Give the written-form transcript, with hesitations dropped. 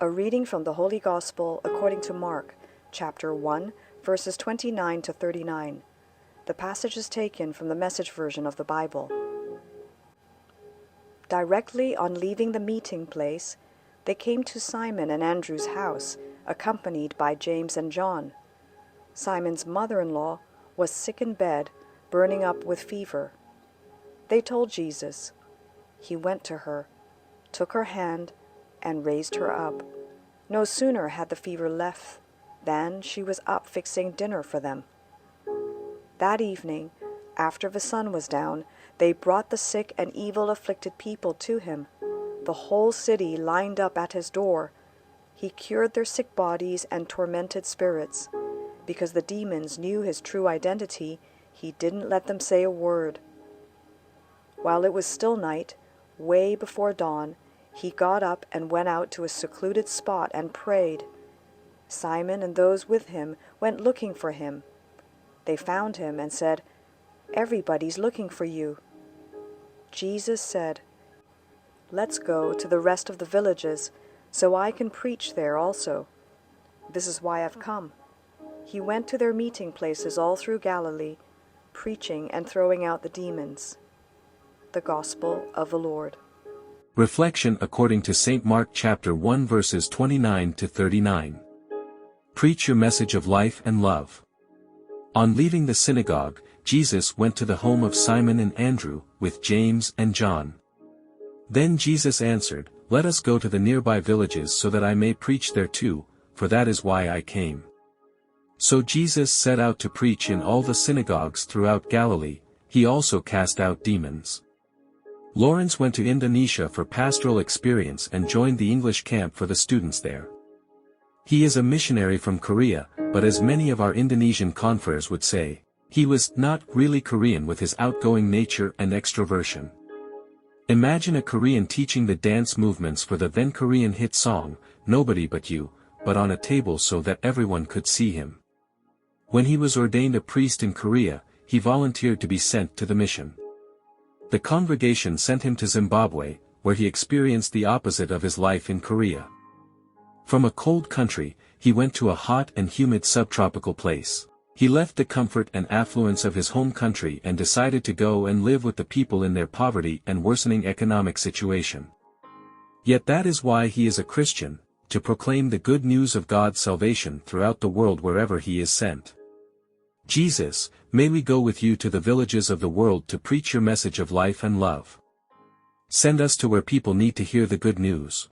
A reading from the Holy Gospel according to Mark, chapter 1, verses 29 to 39. The passage is taken from the Message version of the Bible. Directly on leaving the meeting place, they came to Simon and Andrew's house, accompanied by James and John. Simon's mother-in-law was sick in bed, burning up with fever. They told Jesus. He went to her, took her hand, and raised her up. No sooner had the fever left than she was up fixing dinner for them. That evening, after the sun was down, they brought the sick and evil-afflicted people to him. The whole city lined up at his door. He cured their sick bodies and tormented spirits. Because the demons knew his true identity, he didn't let them say a word. While it was still night, way before dawn, he got up and went out to a secluded spot and prayed. Simon and those with him went looking for him. They found him and said, "Everybody's looking for you." Jesus said, "Let's go to the rest of the villages, so I can preach there also. This is why I've come." He went to their meeting places all through Galilee, preaching and throwing out the demons. The Gospel of the Lord. Reflection according to St. Mark chapter 1 verses 29 to 39. Preach your message of life and love. On leaving the synagogue, Jesus went to the home of Simon and Andrew, with James and John. Then Jesus answered, "Let us go to the nearby villages so that I may preach there too, for that is why I came." So Jesus set out to preach in all the synagogues throughout Galilee. He also cast out demons. Lawrence went to Indonesia for pastoral experience and joined the English camp for the students there. He is a missionary from Korea, but as many of our Indonesian confreres would say, he was not really Korean with his outgoing nature and extroversion. Imagine a Korean teaching the dance movements for the then Korean hit song, "Nobody But You," but on a table so that everyone could see him. When he was ordained a priest in Korea, he volunteered to be sent to the mission. The congregation sent him to Zimbabwe, where he experienced the opposite of his life in Korea. From a cold country, he went to a hot and humid subtropical place. He left the comfort and affluence of his home country and decided to go and live with the people in their poverty and worsening economic situation. Yet that is why he is a Christian, to proclaim the good news of God's salvation throughout the world wherever he is sent. Jesus, may we go with you to the villages of the world to preach your message of life and love. Send us to where people need to hear the good news.